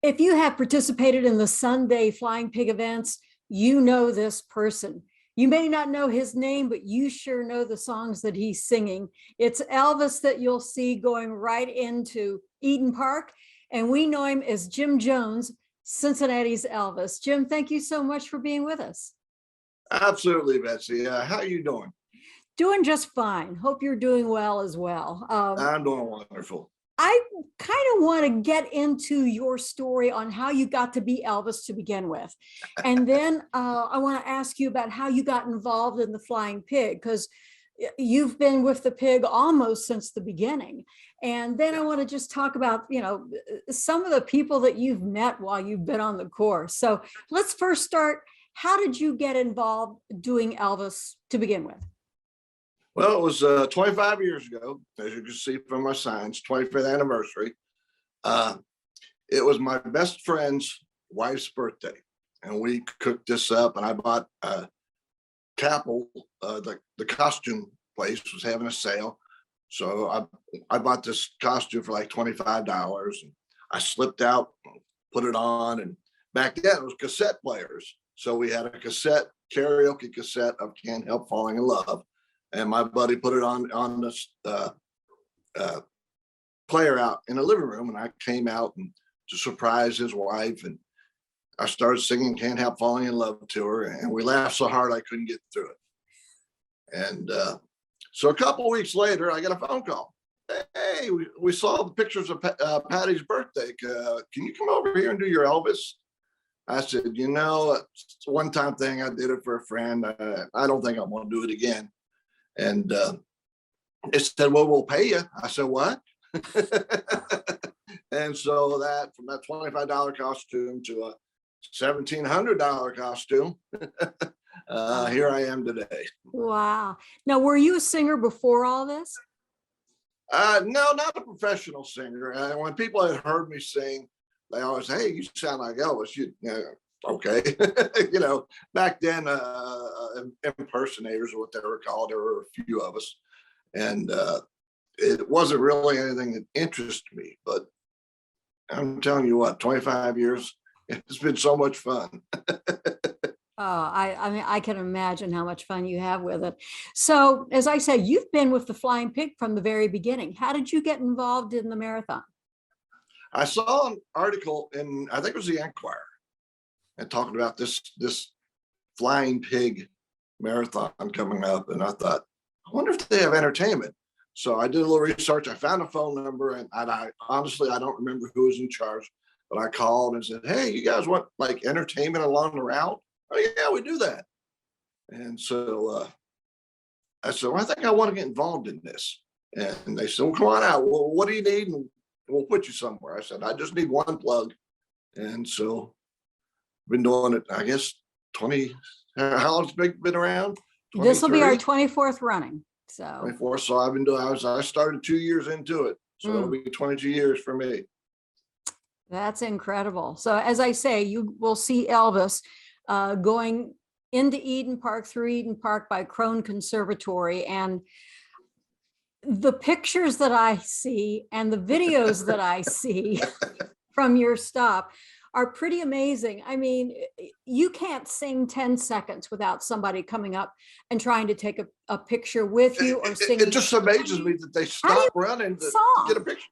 If you have participated in the Sunday Flying Pig events, you know this person. You may not know his name, but you sure know the songs that he's singing. It's Elvis that you'll see going right into Eden Park, and we know him as Jim Jones, Cincinnati's Elvis. Jim, thank you so much for being with us. Absolutely, Betsy. How you doing? Doing just fine. Hope you're doing well as well. I'm doing wonderful. I kind of want to get into your story on how you got to be Elvis to begin with. And then I want to ask you about how you got involved in the Flying Pig, because you've been with the pig almost since the beginning. And then I want to just talk about, some of the people that you've met while you've been on the course. So let's first start. How did you get involved doing Elvis to begin with? Well, it was 25 years ago, as you can see from my signs, 25th anniversary. It was my best friend's wife's birthday, and we cooked this up, and I bought Capel, the costume place was having a sale. So I bought this costume for like $25, and I slipped out, put it on, and back then it was cassette players. So we had a karaoke cassette of Can't Help Falling in Love. And my buddy put it on this player out in the living room, and I came out and to surprise his wife, and I started singing "Can't Help Falling in Love" to her, and we laughed so hard I couldn't get through it. And so a couple of weeks later, I got a phone call. Hey, we saw the pictures of Patty's birthday. Can you come over here and do your Elvis? I said, it's a one-time thing. I did it for a friend. I don't think I'm going to do it again. And it said, well, we'll pay you. I said, what? And so from that $25 costume to a $1,700 costume, here I am today. Wow. Now, were you a singer before all this? No, not a professional singer. When people had heard me sing, they always say, hey, you sound like Elvis. Okay. Back then, impersonators are what they were called. There were a few of us, and it wasn't really anything that interested me, but I'm telling you what, 25 years, it's been so much fun. I mean, I can imagine how much fun you have with it. So, as I said, you've been with the Flying Pig from the very beginning. How did you get involved in the marathon? I saw an article in, I think it was the Enquirer, and talking about this Flying Pig marathon coming up, and I thought, I wonder if they have entertainment. So I did a little research. I found a phone number, and I honestly, I don't remember who was in charge, but I called and said, hey, you guys want like entertainment along the route? Oh yeah, we do that. And so I said, well, I think I want to get involved in this. And they said, well, come on out. Well, what do you need? And we'll put you somewhere. I said, I just need one plug. And so been doing it, I guess, 20, how long's it been around? This will be our 24th running. So 24. So I've been doing, I started 2 years into it. So it'll be 22 years for me. That's incredible. So as I say, you will see Elvis going into Eden Park, through Eden Park by Crone Conservatory. And the pictures that I see and the videos that I see from your stop are pretty amazing. I mean, you can't sing 10 seconds without somebody coming up and trying to take a picture with you or singing. It just amazes me that they stop running to get a picture.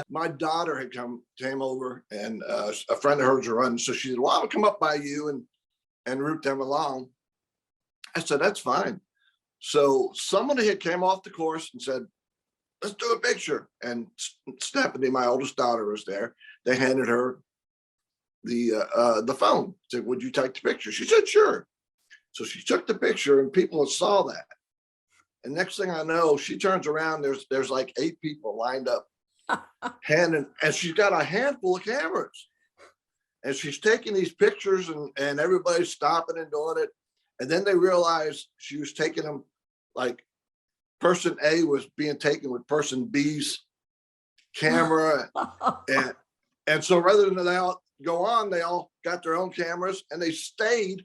My daughter had came over, and a friend of hers was running. So she said, well, I'll come up by you and route them along. I said, that's fine. So somebody had came off the course and said, let's do a picture. And Stephanie, my oldest daughter, was there. They handed her the phone. Said, would you take the picture? She said, sure. So she took the picture, and people saw that. And next thing I know, she turns around, there's like 8 people lined up, and she's got a handful of cameras. And she's taking these pictures, and everybody's stopping and doing it. And then they realized she was taking them, like person A was being taken with person B's camera. and so rather than they all go on, they all got their own cameras, and they stayed,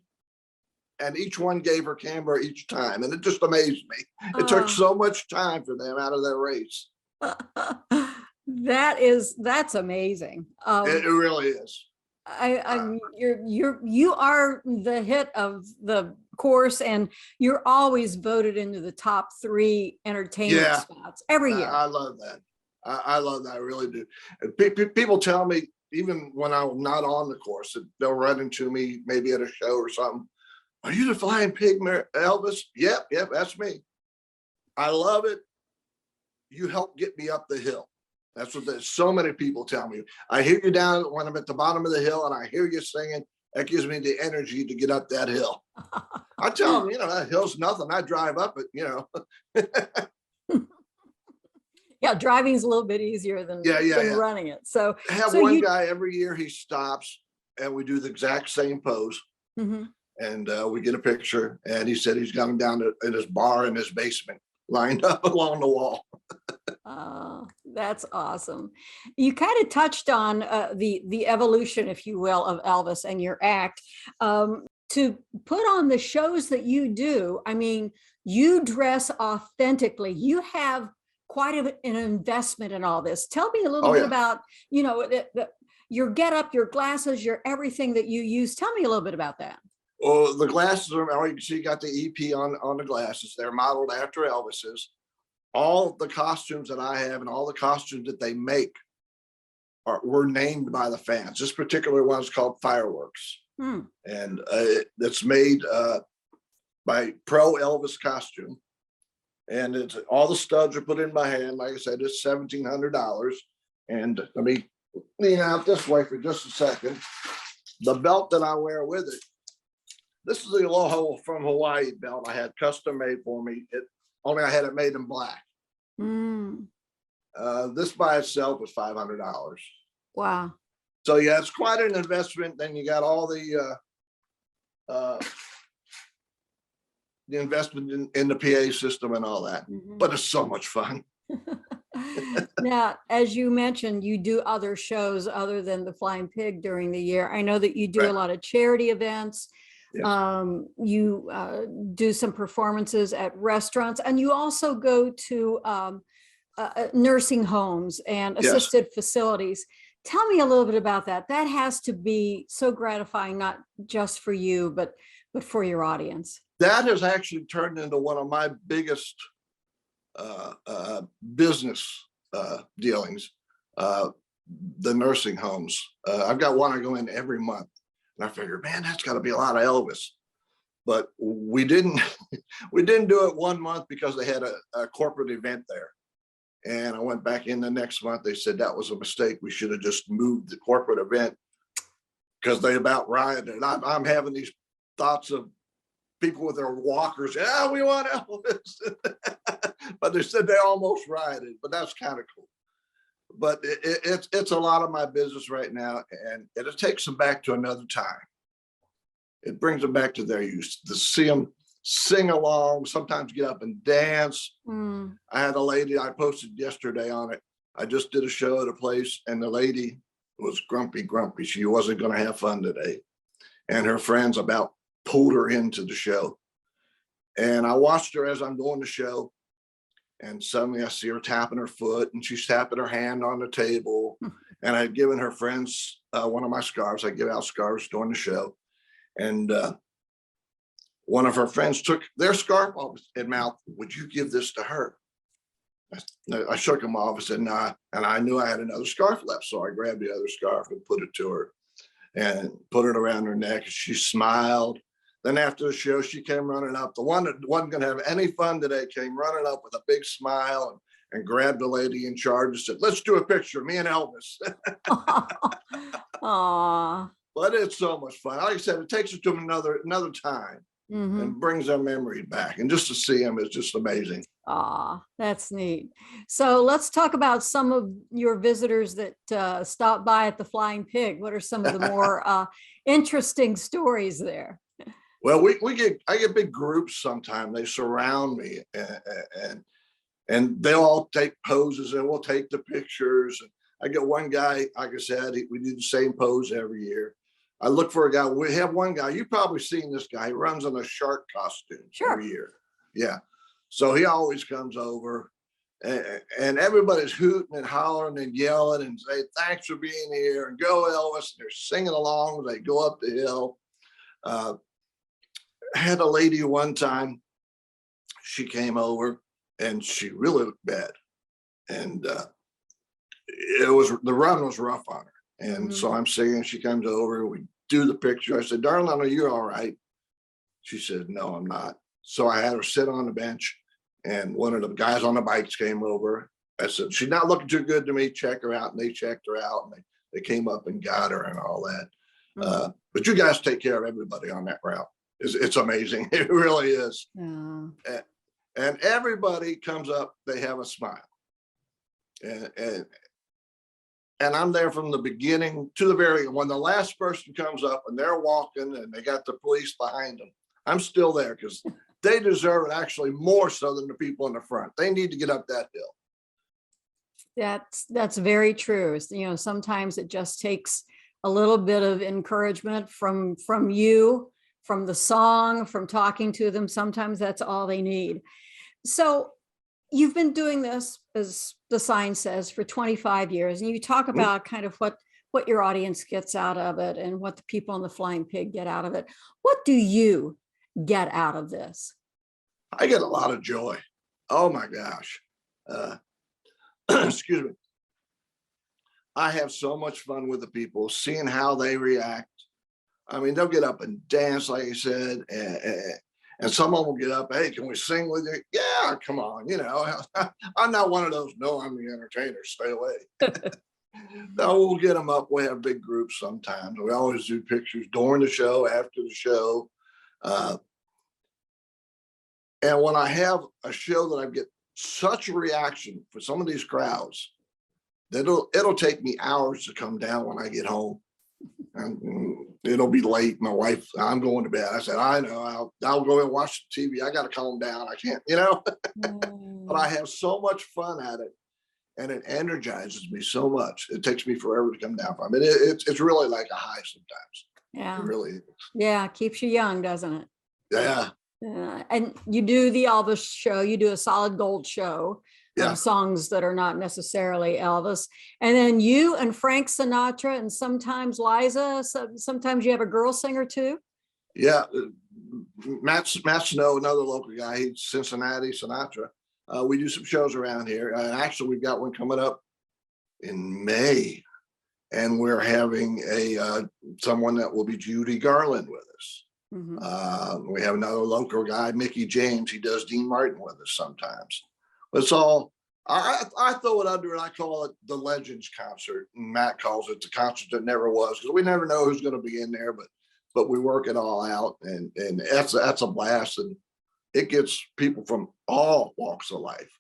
and each one gave her camera each time. And it just amazed me. It took so much time for them out of their race. That's amazing. It really is. You are the hit of the course, and you're always voted into the top 3 entertainment spots every year. I love that. I love that. I really do. People tell me, even when I'm not on the course, that they'll run into me maybe at a show or something. Are you the Flying Pig, Elvis? Yep, that's me. I love it. You help get me up the hill. That's what so many people tell me. I hear you down when I'm at the bottom of the hill and I hear you singing. That gives me the energy to get up that hill. I tell them, that hill's nothing. I drive up it, Yeah, driving's a little bit easier than running it. So I have one guy every year, he stops and we do the exact same pose. Mm-hmm. And we get a picture. And he said he's got him down in his bar in his basement, lined up along the wall. That's awesome. You kind of touched on the evolution, if you will, of Elvis and your act. To put on the shows that you do, I mean, you dress authentically. You have quite an investment in all this. Tell me a little bit about, your getup, your glasses, your everything that you use. Tell me a little bit about that. Well, the glasses are, you can see, you got the EP on the glasses. They're modeled after Elvis's. All the costumes that I have and all the costumes that they make were named by the fans. This particular one is called Fireworks. And it's made by Pro Elvis Costume. And it's all the studs are put in by hand. Like I said, it's $1,700. And let me lean out this way for just a second. The belt that I wear with it, this is the Aloha from Hawaii belt I had custom made for me. Only I had it made in black. This by itself was $500. Wow. So yeah, it's quite an investment. Then you got all the investment in the PA system and all that. But it's so much fun. Now, as you mentioned, you do other shows other than the Flying Pig during the year. I know that you do a lot of charity events. Yes. You do some performances at restaurants, and you also go to nursing homes and assisted facilities. Tell me a little bit about that. That has to be so gratifying, not just for you, but for your audience. That has actually turned into one of my biggest business dealings, the nursing homes. I've got one I go in every month. And I figured, man, that's got to be a lot of Elvis. But we didn't do it one month because they had a corporate event there. And I went back in the next month. They said that was a mistake. We should have just moved the corporate event because they about rioted. I'm having these thoughts of people with their walkers. Yeah, we want Elvis. But they said they almost rioted, but that's kind of cool. But it's a lot of my business right now, and it takes them back to another time. It brings them back to their youth, to see them sing along, sometimes get up and dance. I had a lady, I posted yesterday on it. I just did a show at a place, and the lady was grumpy. She wasn't going to have fun today. And her friends about pulled her into the show. And I watched her as I'm doing the show. And suddenly I see her tapping her foot, and she's tapping her hand on the table. And I had given her friends one of my scarves. I give out scarves during the show. And one of her friends took their scarf off and mouth, would you give this to her? I shook him off and said, nah. And I knew I had another scarf left. So I grabbed the other scarf and put it to her and put it around her neck. And she smiled. Then after the show, she came running up. The one that wasn't going to have any fun today came running up with a big smile and grabbed the lady in charge and said, let's do a picture, me and Elvis. Aww. But it's so much fun. Like I said, it takes us to another time and brings our memory back. And just to see him is just amazing. Aw, that's neat. So let's talk about some of your visitors that stop by at the Flying Pig. What are some of the more interesting stories there? Well, I get big groups sometimes. They surround me and they'll all take poses and we'll take the pictures. I get one guy, like I said, we do the same pose every year. I look for a guy. We have one guy, you've probably seen this guy. He runs in a shark costume every year. Yeah. So he always comes over and everybody's hooting and hollering and yelling and say, thanks for being here, and go Elvis. And they're singing along as they go up the hill. I had a lady one time, she came over and she really looked bad. And the run was rough on her. And so I'm singing, she comes over, we do the picture. I said, darling, are you all right? She said, no, I'm not. So I had her sit on the bench, and one of the guys on the bikes came over. I said, she's not looking too good to me, check her out. And they checked her out, and they came up and got her and all that. But you guys take care of everybody on that route. It's amazing. It really is. And everybody comes up, they have a smile. And I'm there from the beginning to the very end. When the last person comes up and they're walking and they got the police behind them, I'm still there because they deserve it actually more so than the people in the front. They need to get up that hill. That's very true. You know, sometimes it just takes a little bit of encouragement from you, from the song, from talking to them. Sometimes that's all they need. So you've been doing this, as the sign says, for 25 years, and you talk about kind of what your audience gets out of it and what the people in the Flying Pig get out of it. What do you get out of this? I get a lot of joy. Oh my gosh. Excuse me. I have so much fun with the people, seeing how they react. I mean, they'll get up and dance, like I said, and someone will get up, hey, can we sing with you? Yeah, come on, you know. I'm not one of those, no, I'm the entertainer, stay away. No, we'll get them up. We have big groups sometimes. We always do pictures during the show, after the show. And when I have a show that I get such a reaction for some of these crowds, that it'll take me hours to come down when I get home. And it'll be late. My wife, I'm going to bed. I said, I know, I'll go and watch the TV. I got to calm down. I can't, you know. But I have so much fun at it, and it energizes me so much. It takes me forever to come down from it. It's really like a high sometimes. Yeah, it really is. Yeah, keeps you young, doesn't it? Yeah. And you do the Elvis show. You do a solid gold show. Songs that are not necessarily Elvis, and then you and Frank Sinatra, and sometimes Liza. Sometimes you have a girl singer too. Yeah, Matt Snow, another local guy. He's Cincinnati Sinatra. We do some shows around here, and actually we've got one coming up in May, and we're having someone that will be Judy Garland with us. We have another local guy, Mickey James. He does Dean Martin with us sometimes. It's all, I throw it under and I call it the Legends concert. And Matt calls it the concert that never was, because we never know who's going to be in there, but we work it all out, and that's a blast, and it gets people from all walks of life.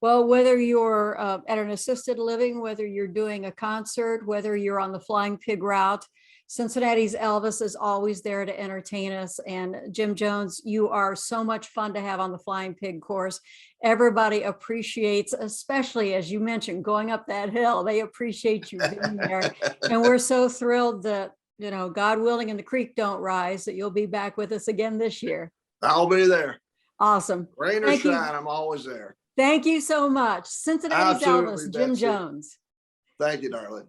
Well, whether you're at an assisted living, whether you're doing a concert, whether you're on the Flying Pig route, Cincinnati's Elvis is always there to entertain us. And Jim Jones, you are so much fun to have on the Flying Pig course. Everybody appreciates, especially as you mentioned, going up that hill. They appreciate you being there. And we're so thrilled that, you know, God willing and the creek don't rise, that you'll be back with us again this year. I'll be there. Awesome. Rain or shine, I'm always there. Thank you so much. Cincinnati's Elvis, Jim Jones. Thank you, darling.